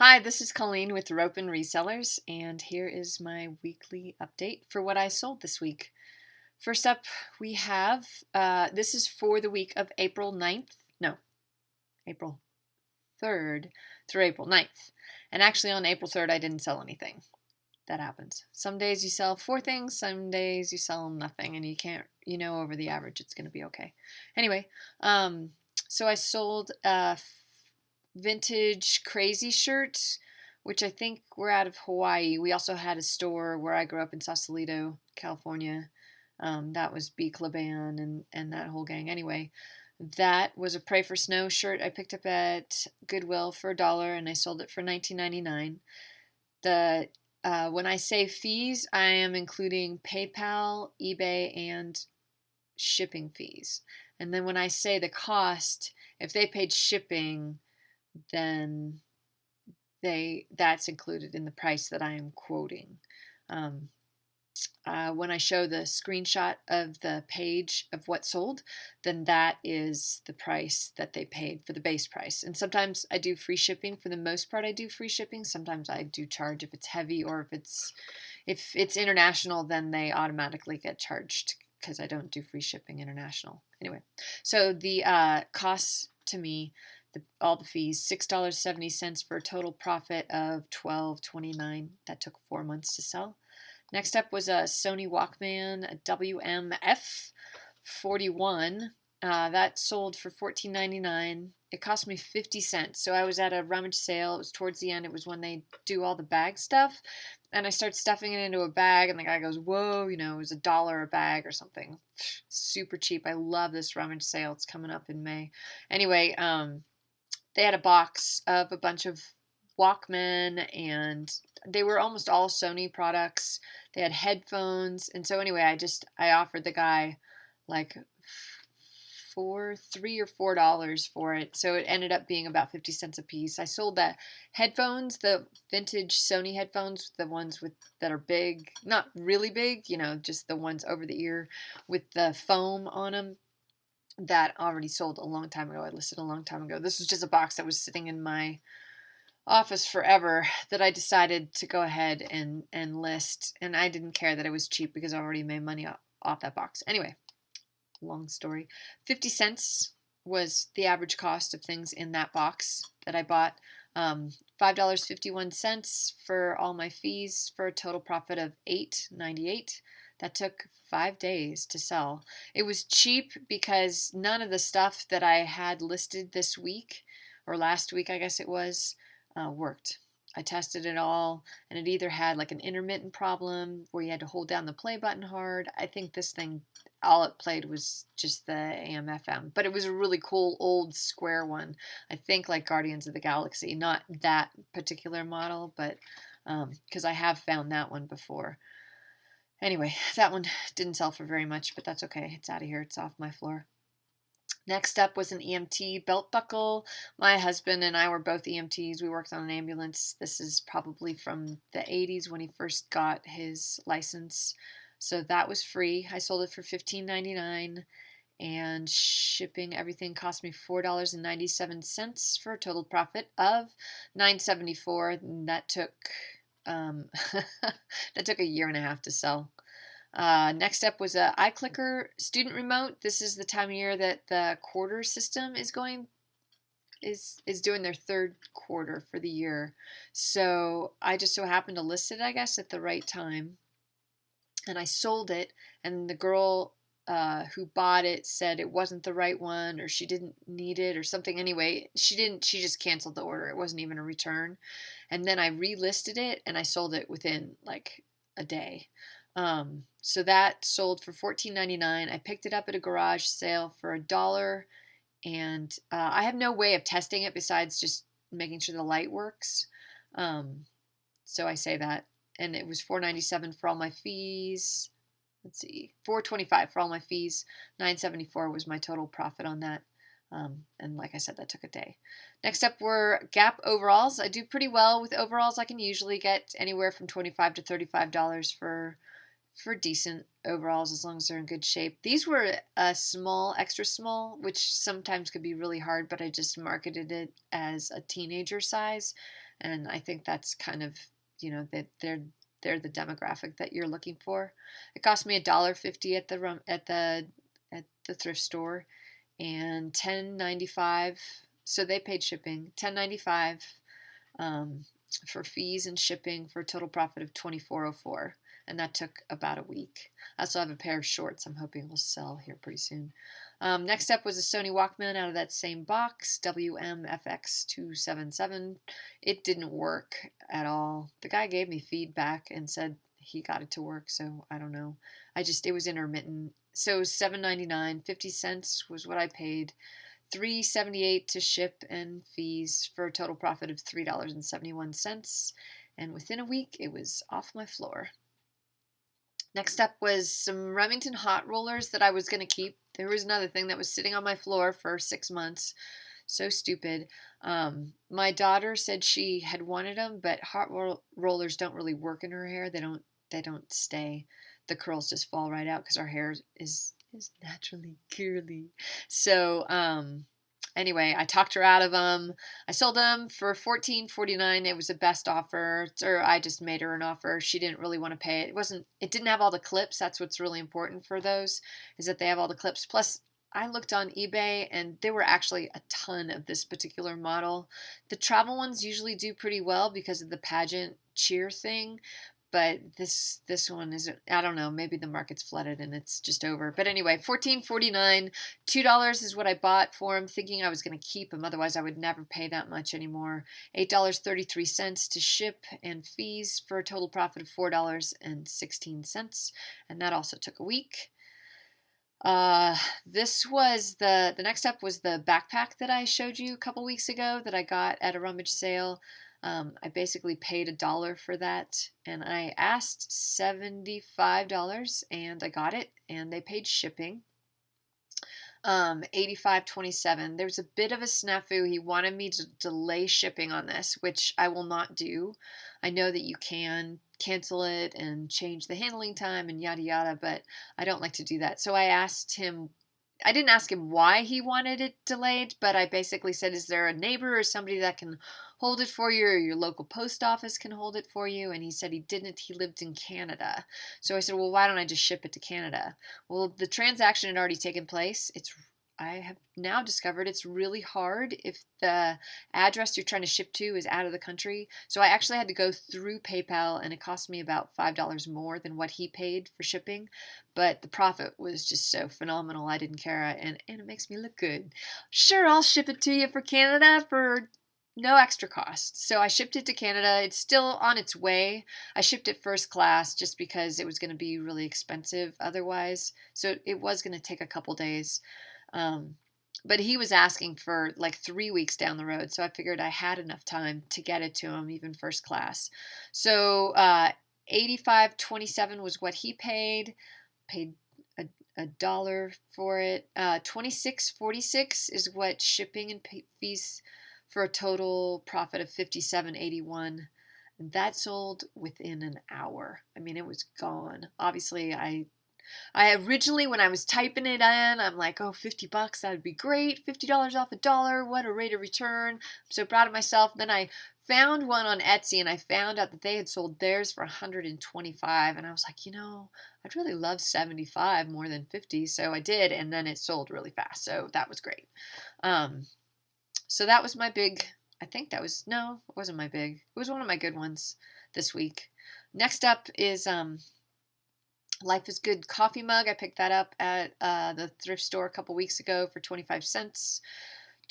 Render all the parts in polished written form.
Hi, this is Colleen with Rope and Resellers, and here is my weekly update for what I sold this week. First up, we have this is for the week of April 9th, no, April 3rd through April 9th. And actually, on April 3rd, I didn't sell anything. That happens. Some days you sell 4 things, some days you sell nothing, and you can't, over the average, it's going to be okay. Anyway, so I sold vintage crazy shirts, which I think were out of Hawaii. We also had a store where I grew up in Sausalito, California. That was B Laban and that whole gang. Anyway, that was a Pray for Snow shirt I picked up at Goodwill for $1, and I sold it for $19.99. When I say fees, I am including PayPal, eBay, and shipping fees. And then when I say the cost, if they paid shipping, then that's included in the price that I am quoting. When I show the screenshot of the page of what sold, then that is the price that they paid for the base price. And sometimes I do free shipping. For the most part, I do free shipping. Sometimes I do charge if it's heavy, or if it's international, then they automatically get charged because I don't do free shipping international. Anyway, so the costs to me, all the fees, $6.70 for a total profit of $12.29. That took 4 months to sell. Next up was a Sony Walkman, a WMF 41. That sold for $14.99. It cost me 50 cents. So I was at a rummage sale. It was towards the end. It was when they do all the bag stuff. And I start stuffing it into a bag, and the guy goes, whoa, it was $1 a bag or something. Super cheap. I love this rummage sale. It's coming up in May. Anyway, they had a box of a bunch of Walkmen, and they were almost all Sony products. They had headphones, and so anyway, I offered the guy like $3 or $4 for it, so it ended up being about 50 cents a piece. I sold the headphones, the vintage Sony headphones, the ones that are big, not really big, just the ones over the ear with the foam on them. That already sold a long time ago. I listed a long time ago. This was just a box that was sitting in my office forever that I decided to go ahead and list, and I didn't care that it was cheap because I already made money off that box. Anyway, long story. 50 cents was the average cost of things in that box that I bought. $5.51 for all my fees for a total profit of $8.98. That took 5 days to sell. It was cheap because none of the stuff that I had listed this week, or last week I guess it was, worked. I tested it all, and it either had like an intermittent problem where you had to hold down the play button hard. I think this thing, all it played was just the AM/FM, but it was a really cool old square one. I think like Guardians of the Galaxy, not that particular model, but because I have found that one before. Anyway, that one didn't sell for very much, but that's okay. It's out of here. It's off my floor. Next up was an EMT belt buckle. My husband and I were both EMTs. We worked on an ambulance. This is probably from the 80s when he first got his license. So that was free. I sold it for $15.99, and shipping everything cost me $4.97 for a total profit of $9.74. That took that took a year and a half to sell. Next up was a iClicker student remote. This is the time of year that the quarter system is doing their third quarter for the year. So I just so happened to list it, I guess, at the right time. And I sold it, and the girl who bought it said it wasn't the right one, or she didn't need it or something. Anyway, she just canceled the order. It wasn't even a return. And then I relisted it, and I sold it within like a day. So that sold for $14.99. I picked it up at a garage sale for $1, and I have no way of testing it besides just making sure the light works. So I say that, and it was $4.97 for all my fees. Let's see, $4.25 for all my fees. $9.74 was my total profit on that. And like I said, that took a day. Next up were Gap overalls. I do pretty well with overalls. I can usually get anywhere from $25 to $35 for decent overalls as long as they're in good shape. These were a small, extra small, which sometimes could be really hard, but I just marketed it as a teenager size. And I think that's kind of, that they're the demographic that you're looking for. It cost me $1.50 at the thrift store, and $10.95. So they paid shipping, $10.95 for fees and shipping, for a total profit of $24.04. And that took about a week. I also have a pair of shorts I'm hoping will sell here pretty soon. Next up was a Sony Walkman out of that same box, WMFX277. It didn't work at all. The guy gave me feedback and said he got it to work, so I don't know. It was intermittent. So it was $7.99, 50 cents was what I paid. $3.78 to ship and fees, for a total profit of $3.71. And within a week, it was off my floor. Next up was some Remington hot rollers that I was going to keep. There was another thing that was sitting on my floor for 6 months. So stupid. My daughter said she had wanted them, but hot rollers don't really work in her hair. They don't stay. The curls just fall right out because our hair is naturally curly. So anyway, I talked her out of them. I sold them for $14.49. It was the best offer, or I just made her an offer. She didn't really want to pay it. It didn't have all the clips. That's what's really important for those, is that they have all the clips. Plus, I looked on eBay and there were actually a ton of this particular model. The travel ones usually do pretty well because of the pageant cheer thing. But this one isn't, I don't know, maybe the market's flooded and it's just over. But anyway, $14.49, $2 is what I bought for them, thinking I was going to keep them. Otherwise, I would never pay that much anymore. $8.33 to ship and fees, for a total profit of $4.16. And that also took a week. This was the next up was the backpack that I showed you a couple weeks ago that I got at a rummage sale. I basically paid $1 for that, and I asked $75, and I got it, and they paid shipping. $85.27. There's a bit of a snafu. He wanted me to delay shipping on this, which I will not do. I know that you can cancel it and change the handling time and yada yada, but I don't like to do that. So I didn't ask him why he wanted it delayed, but I basically said, is there a neighbor or somebody that can hold it for you, or your local post office can hold it for you? And he said he didn't. He lived in Canada. So I said, well, why don't I just ship it to Canada? Well, the transaction had already taken place. I have now discovered it's really hard if the address you're trying to ship to is out of the country. So I actually had to go through PayPal, and it cost me about $5 more than what he paid for shipping. But the profit was just so phenomenal, I didn't care, and it makes me look good. Sure, I'll ship it to you for Canada for no extra cost. So I shipped it to Canada. It's still on its way. I shipped it first class just because it was going to be really expensive otherwise. So it was going to take a couple days. But he was asking for like 3 weeks down the road, so I figured I had enough time to get it to him, even first class. So $85.27 was what he paid. Paid a dollar for it. $26.46 is what shipping and fees, for a total profit of $57.81. That sold within an hour. I mean, it was gone. Obviously, I originally, when I was typing it in, I'm like, oh, $50, that would be great. $50 off $1. What a rate of return. I'm so proud of myself. Then I found one on Etsy, and I found out that they had sold theirs for $125. And I was like, I'd really love 75 more than 50. So I did, and then it sold really fast. So that was great. So that was my big, no, it wasn't my big. It was one of my good ones this week. Next up is Life is Good coffee mug. I picked that up at the thrift store a couple weeks ago for 25 cents.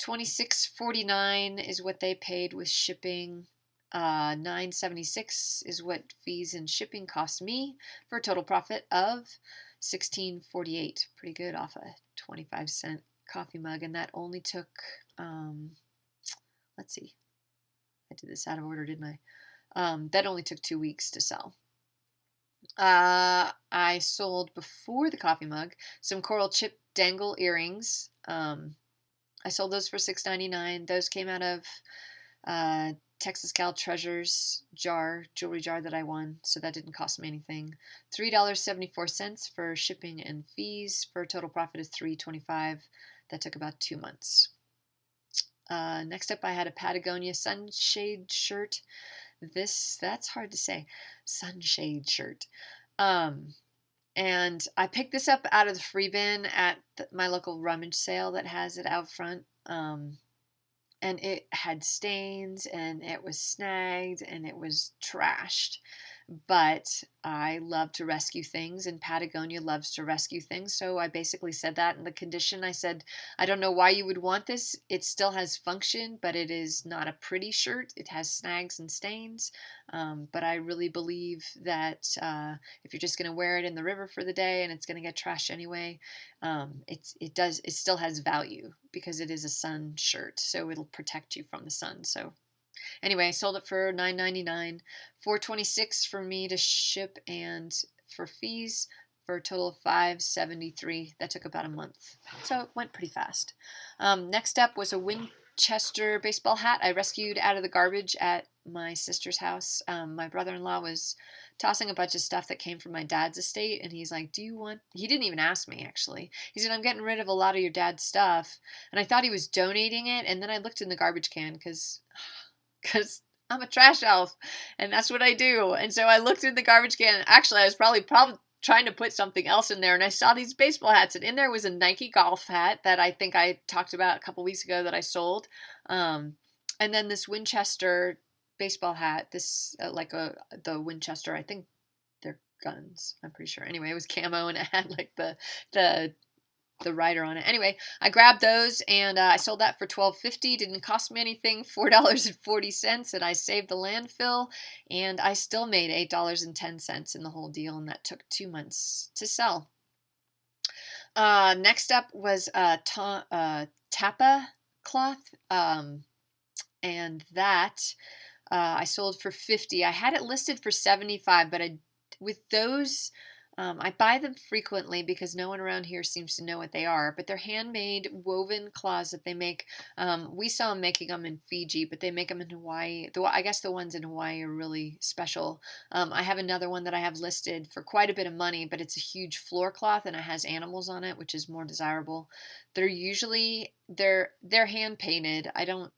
$26.49 is what they paid with shipping. $9.76 is what fees and shipping cost me, for a total profit of $16.48. Pretty good off a 25-cent coffee mug, and that only took, let's see, I did this out of order, didn't I? That only took 2 weeks to sell. I sold, before the coffee mug, some coral chip dangle earrings. I sold those for $6.99. Those came out of Texas Cal Treasures jewelry jar that I won, so that didn't cost me anything. $3.74 for shipping and fees, for a total profit of $3.25. That took about 2 months. Next up, I had a Patagonia sunshade shirt. That's hard to say. Sunshade shirt. And I picked this up out of the free bin at my local rummage sale that has it out front. And it had stains and it was snagged and it was trashed. But I love to rescue things, and Patagonia loves to rescue things. So I basically said that in the condition. I said, I don't know why you would want this. It still has function, but it is not a pretty shirt. It has snags and stains. But I really believe that if you're just going to wear it in the river for the day and it's going to get trashed anyway, it still has value because it is a sun shirt. So it'll protect you from the sun. So anyway, I sold it for $9.99, $4.26 for me to ship and for fees, for a total of $5.73. That took about a month, so it went pretty fast. Next up was a Winchester baseball hat I rescued out of the garbage at my sister's house. My brother-in-law was tossing a bunch of stuff that came from my dad's estate, and he's like, he didn't even ask me, actually. He said, I'm getting rid of a lot of your dad's stuff, and I thought he was donating it, and then I looked in the garbage can because I'm a trash elf, and that's what I do. And so I looked in the garbage can. Actually, I was probably trying to put something else in there, and I saw these baseball hats, and in there was a Nike golf hat that I think I talked about a couple weeks ago that I sold, and then this Winchester baseball hat. This the Winchester. I think they're guns. I'm pretty sure. Anyway, it was camo, and it had like the rider on it. Anyway, I grabbed those and I sold that for $12.50. Didn't cost me anything, $4.40, and I saved the landfill, and I still made $8.10 in the whole deal, and that took 2 months to sell. Next up was Tapa Cloth, and that I sold for $50. I had it listed for $75, but with those, I buy them frequently because no one around here seems to know what they are, but they're handmade woven cloths that they make. We saw them making them in Fiji, but they make them in Hawaii. I guess the ones in Hawaii are really special. I have another one that I have listed for quite a bit of money, but it's a huge floor cloth and it has animals on it, which is more desirable. They're hand painted. I don't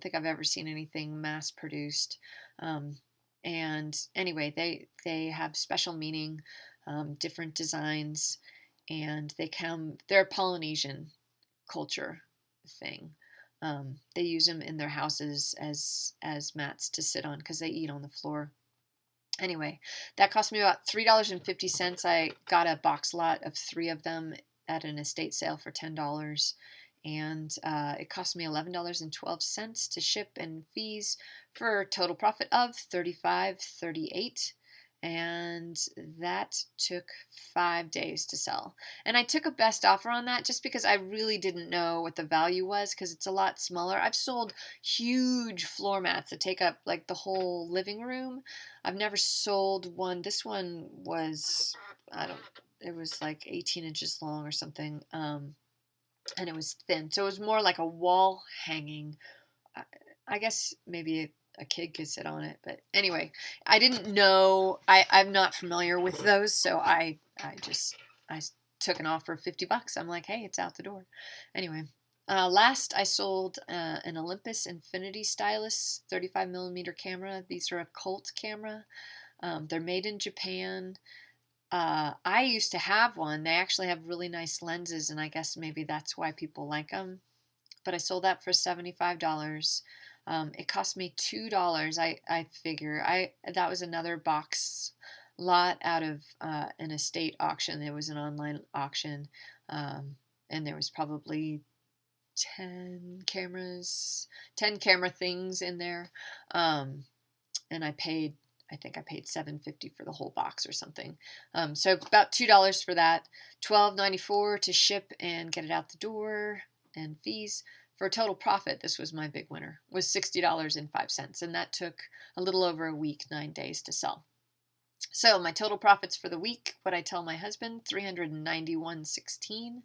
think I've ever seen anything mass produced. And anyway, they have special meaning. Different designs, and they're a Polynesian culture thing. They use them in their houses as mats to sit on because they eat on the floor. Anyway, that cost me about $3.50. I got a box lot of 3 of them at an estate sale for $10, and it cost me $11.12 to ship and fees for a total profit of $35.38. And that took 5 days to sell. And I took a best offer on that just because I really didn't know what the value was because it's a lot smaller. I've sold huge floor mats that take up like the whole living room. I've never sold one. This one was, it was like 18 inches long or something. And it was thin. So it was more like a wall hanging. I guess maybe a kid could sit on it, but anyway, I didn't know. I'm not familiar with those, so I took an offer of $50. I'm like, hey, it's out the door. Anyway, last I sold an Olympus Infinity Stylus 35mm camera. These are a Colt camera. They're made in Japan. I used to have one. They actually have really nice lenses, and I guess maybe that's why people like them. But I sold that for $75. It cost me $2. I figure that was another box lot out of an estate auction. It was an online auction, and there was probably 10 camera things in there, and I think I paid $7.50 for the whole box or something. So about $2 for that, $12.94 to ship and get it out the door, and fees. For a total profit, this was my big winner, was $60.05, and that took a little over a week, 9 days to sell. So my total profits for the week, what I tell my husband, $391.16.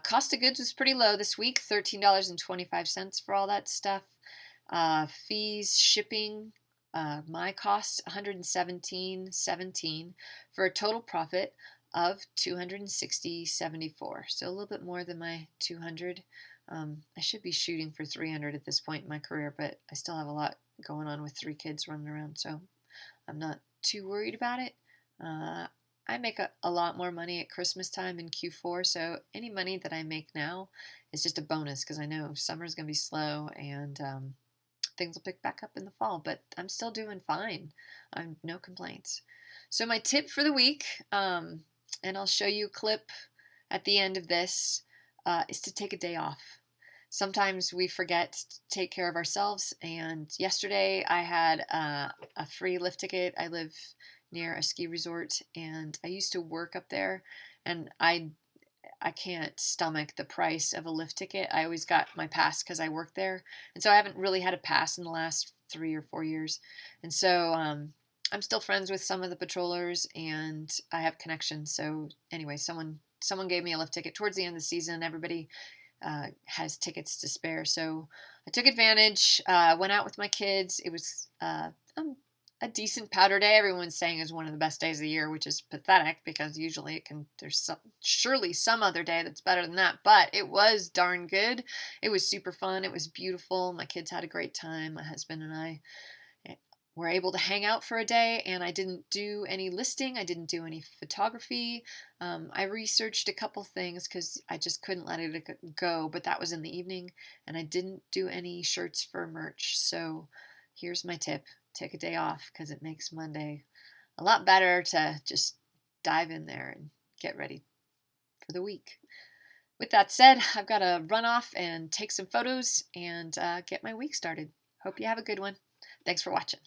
Cost of goods was pretty low this week, $13.25 for all that stuff. Fees, shipping, my cost, $117.17 for a total profit of 260.74. So a little bit more than my 200. I should be shooting for 300 at this point in my career, but I still have a lot going on with 3 kids running around, so I'm not too worried about it. I make a lot more money at Christmas time in Q4, so any money that I make now is just a bonus because I know summer's going to be slow and things will pick back up in the fall, but I'm still doing fine. I'm no complaints. So my tip for the week, and I'll show you a clip at the end of this, is to take a day off. Sometimes we forget to take care of ourselves, and yesterday I had a free lift ticket. I live near a ski resort, and I used to work up there, and I can't stomach the price of a lift ticket. I always got my pass because I worked there, and so I haven't really had a pass in the last 3 or 4 years, and so I'm still friends with some of the patrollers, and I have connections. So anyway, someone gave me a lift ticket towards the end of the season. Everybody has tickets to spare, so I took advantage. Went out with my kids. It was a decent powder day. Everyone's saying is one of the best days of the year, which is pathetic because usually there's surely some other day that's better than that, but it was darn good. It was super fun. It was beautiful. My kids had a great time. My husband and I were able to hang out for a day, and I didn't do any listing. I didn't do any photography. I researched a couple things because I just couldn't let it go, but that was in the evening, and I didn't do any shirts for merch. So here's my tip. Take a day off because it makes Monday a lot better to just dive in there and get ready for the week. With that said, I've got to run off and take some photos and get my week started. Hope you have a good one. Thanks for watching.